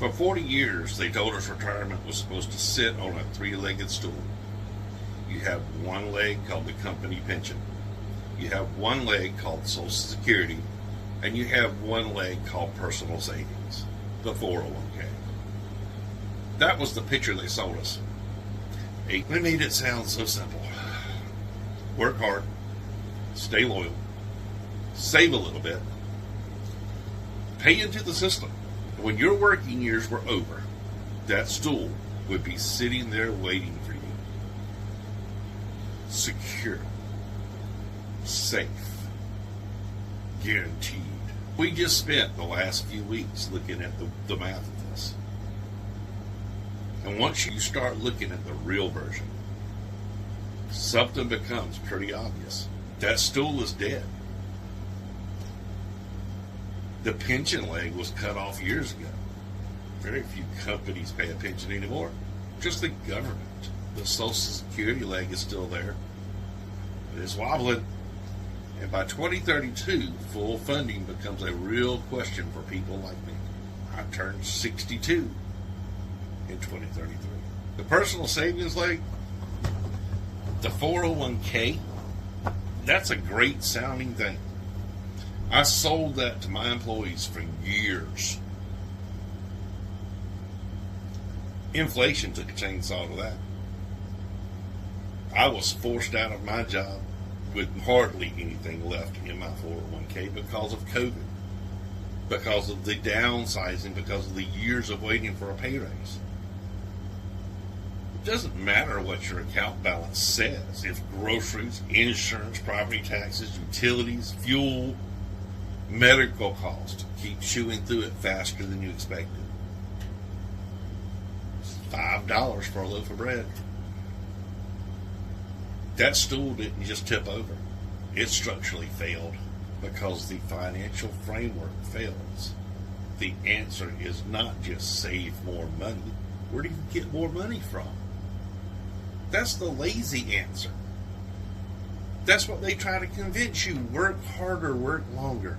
For 40 years, they told us retirement was supposed to sit on a three-legged stool. You have one leg called the company pension. You have one leg called Social Security, and you have one leg called personal savings, the 401k. That was the picture they sold us. They made it sound so simple. Work hard, stay loyal, save a little bit, pay into the system. When your working years were over, that stool would be sitting there waiting for you. Secure, safe, guaranteed. We just spent the last few weeks looking at the math of this. And once you start looking at the real version, something becomes pretty obvious. That stool is dead. The pension leg was cut off years ago. Very few companies pay a pension anymore. Just the government. The Social Security leg is still there. But it's wobbling. And by 2032, full funding becomes a real question for people like me. I turned 62 in 2033. The personal savings leg, the 401k, that's a great sounding thing. I sold that to my employees for years. Inflation took a chainsaw to that. I was forced out of my job with hardly anything left in my 401k because of COVID, because of the downsizing, because of the years of waiting for a pay raise. It doesn't matter what your account balance says if groceries, insurance, property taxes, utilities, fuel, medical costs keep chewing through it faster than you expected. It's $5 for a loaf of bread. That stool didn't just tip over. It structurally failed because the financial framework fails. The answer is not just save more money. Where do you get more money from? That's the lazy answer. That's what they try to convince you. Work harder, work longer.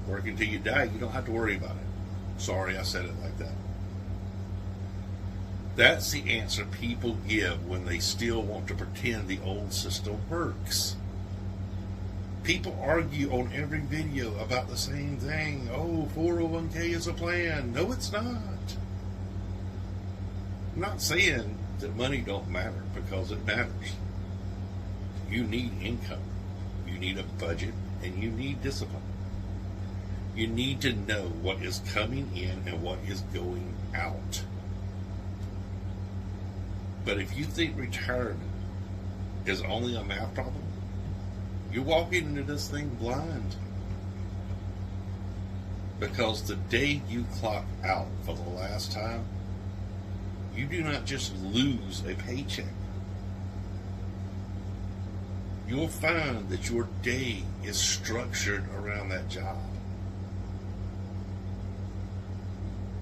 Work until you die, you don't have to worry about it. Sorry I said it like that. That's the answer people give when they still want to pretend the old system works. People argue on every video about the same thing. Oh, 401k is a plan. No, it's not. I'm not saying that money don't matter, because it matters. You need income. You need a budget, and you need discipline. You need to know what is coming in and what is going out. But if you think retirement is only a math problem, you're walking into this thing blind. Because the day you clock out for the last time, you do not just lose a paycheck. You'll find that your day is structured around that job.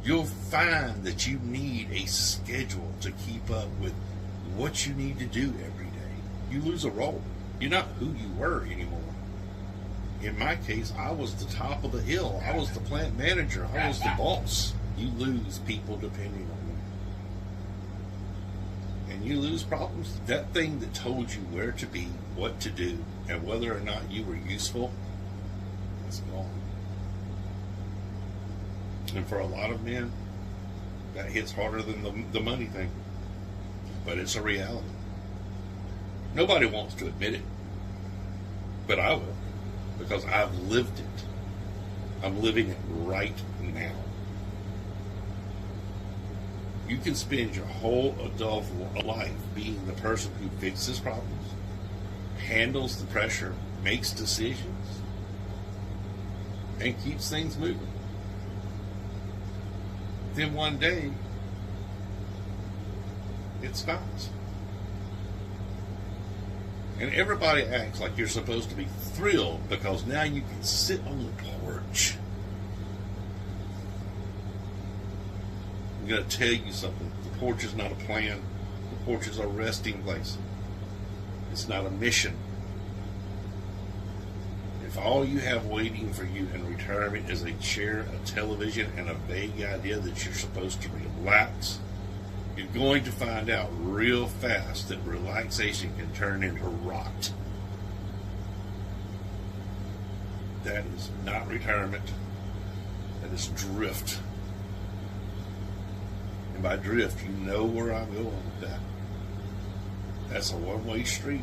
You'll find that you need a schedule to keep up with what you need to do every day. You lose a role. You're not who you were anymore. In my case, I was the top of the hill. I was the plant manager. I was the boss. You lose people depending on you. And you lose problems. That thing that told you where to be, what to do, and whether or not you were useful, is gone. And for a lot of men, that hits harder than the money thing. But it's a reality. Nobody wants to admit it. But I will. Because I've lived it. I'm living it right now. You can spend your whole adult life being the person who fixes problems, handles the pressure, makes decisions, and keeps things moving. Then one day, it stops. And everybody acts like you're supposed to be thrilled because now you can sit on the porch. I'm going to tell you something. The porch is not a plan. The porch is a resting place. It's not a mission. If all you have waiting for you in retirement is a chair, a television, and a vague idea that you're supposed to relax, you're going to find out real fast that relaxation can turn into rot. That is not retirement. That is drift. And by drift, you know where I'm going with that. That's a one-way street.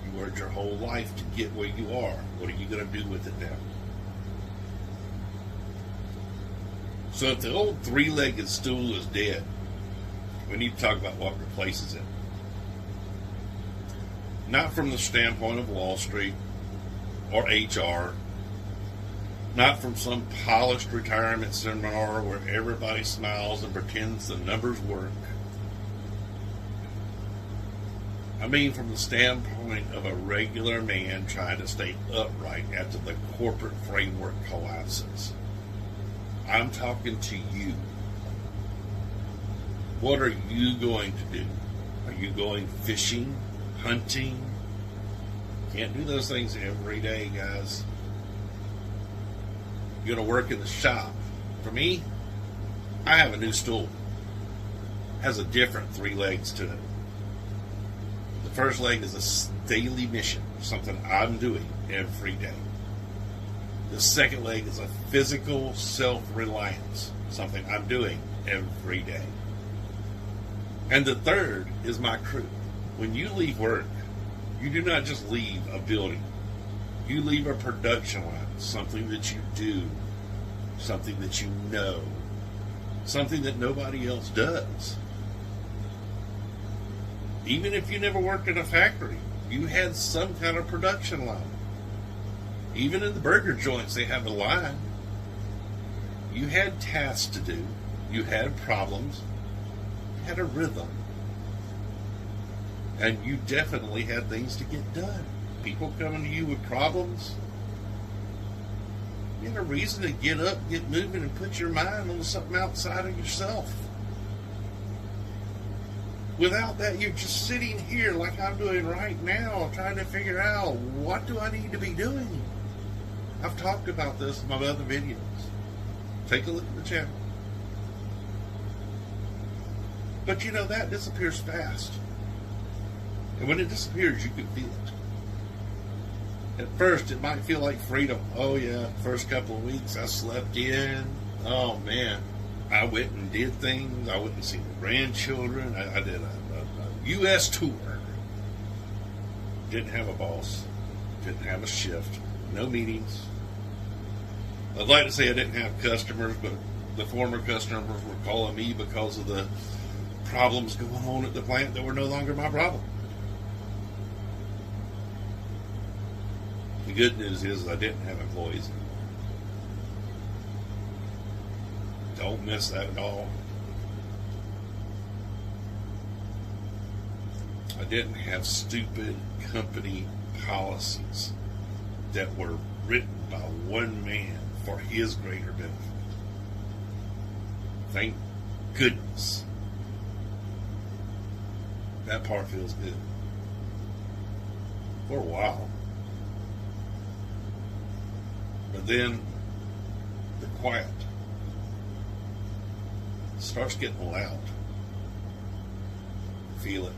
You worked your whole life to get where you are. What are you going to do with it now? So if the old three-legged stool is dead, we need to talk about what replaces it. Not from the standpoint of Wall Street or HR, not from some polished retirement seminar where everybody smiles and pretends the numbers work. I mean from the standpoint of a regular man trying to stay upright after the corporate framework collapses. I'm talking to you. What are you going to do? Are you going fishing, hunting? Can't do those things every day, guys. You're going to work in the shop. For me, I have a new stool. It has a different 3 legs to it. The first leg is a daily mission, something I'm doing every day. The second leg is a physical self-reliance, something I'm doing every day. And the third is my crew. When you leave work, you do not just leave a building. You leave a production line, something that you do, something that you know, something that nobody else does. Even if you never worked in a factory, you had some kind of production line. Even in the burger joints, they have a line. You had tasks to do. You had problems. You had a rhythm. And you definitely had things to get done. People coming to you with problems. You had a reason to get up, get moving, and put your mind on something outside of yourself. Without that, you're just sitting here like I'm doing right now, trying to figure out, what do I need to be doing? I've talked about this in my other videos. Take a look at the channel. But you know, that disappears fast. And when it disappears, you can feel it. At first, it might feel like freedom. Oh yeah, first couple of weeks I slept in. Oh man, I went and did things. I went and see the grandchildren. I did a U.S. tour. Didn't have a boss. Didn't have a shift. No meetings. I'd like to say I didn't have customers, but the former customers were calling me because of the problems going on at the plant that were no longer my problem. The good news is I didn't have employees. Don't miss that at all. I didn't have stupid company policies that were written by one man for his greater benefit. Thank goodness. That part feels good. For a while. But then the quiet starts getting loud. Feel it.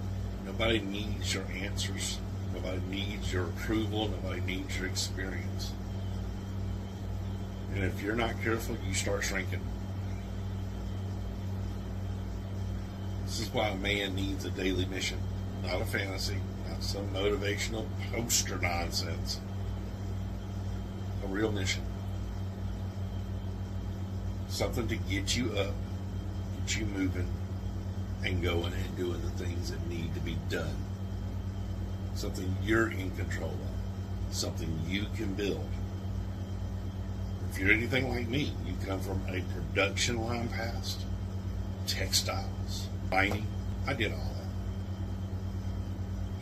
Nobody needs your answers. Nobody needs your approval. Nobody needs your experience. And if you're not careful, you start shrinking. This is why a man needs a daily mission, not a fantasy, not some motivational poster nonsense. A real mission. Something to get you up, get you moving, and going and doing the things that need to be done. Something you're in control of. Something you can build. If you're anything like me, you come from a production line past, textiles, mining. I did all that.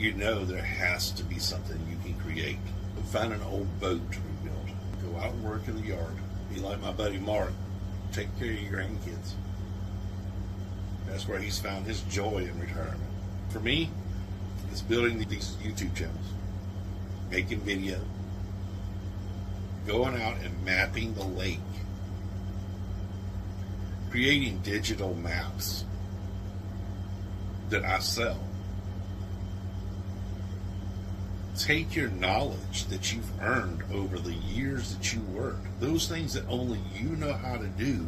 You know there has to be something you can create. Find an old boat to rebuild. Go out and work in the yard. Be like my buddy Mark. Take care of your grandkids. That's where he's found his joy in retirement. For me, it's building these YouTube channels. making video, going out and mapping the lake, creating digital maps that I sell. Take your knowledge that you've earned over the years that you work, those things that only you know how to do,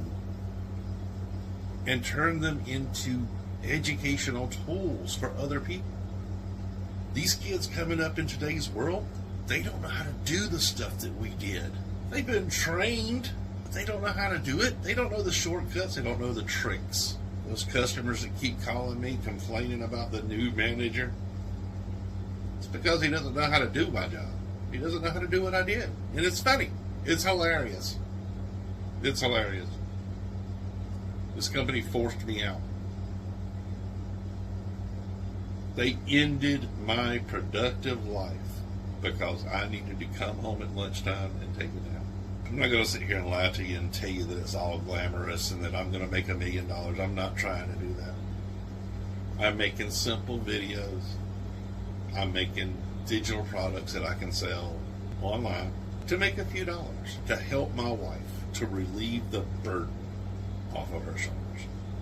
and turn them into educational tools for other people. These kids coming up in today's world, they don't know how to do the stuff that we did. They've been trained, but they don't know how to do it. They don't know the shortcuts. They don't know the tricks. Those customers that keep calling me complaining about the new manager, it's because he doesn't know how to do my job. He doesn't know how to do what I did. And it's funny. It's hilarious. It's hilarious. This company forced me out. They ended my productive life because I needed to come home at lunchtime and take a nap. I'm not going to sit here and lie to you and tell you that it's all glamorous and that I'm going to make $1 million. I'm not trying to do that. I'm making simple videos. I'm making digital products that I can sell online to make a few dollars, to help my wife, to relieve the burden off of her shoulders.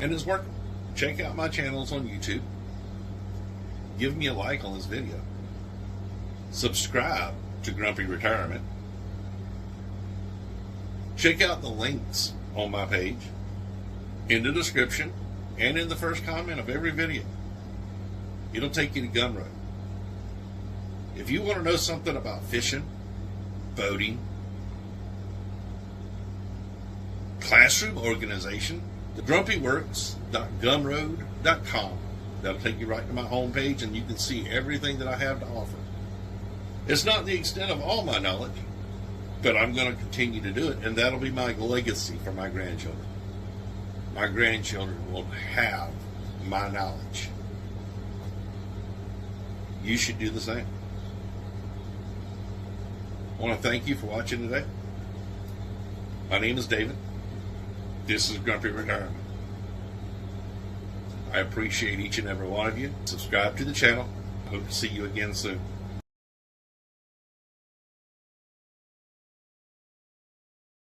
And it's working. Check out my channels on YouTube. Give me a like on this video. Subscribe to Grumpy Retirement. Check out the links on my page, in the description, and in the first comment of every video. It'll take you to Gumroad. If you want to know something about fishing, boating, classroom organization, the grumpyworks.gumroad.com. That'll take you right to my homepage, and you can see everything that I have to offer. It's not the extent of all my knowledge, but I'm going to continue to do it, and that'll be my legacy for my grandchildren. My grandchildren will have my knowledge. You should do the same. I want to thank you for watching today. My name is David. This is Grumpy Retirement. I appreciate each and every one of you. Subscribe to the channel. Hope to see you again soon.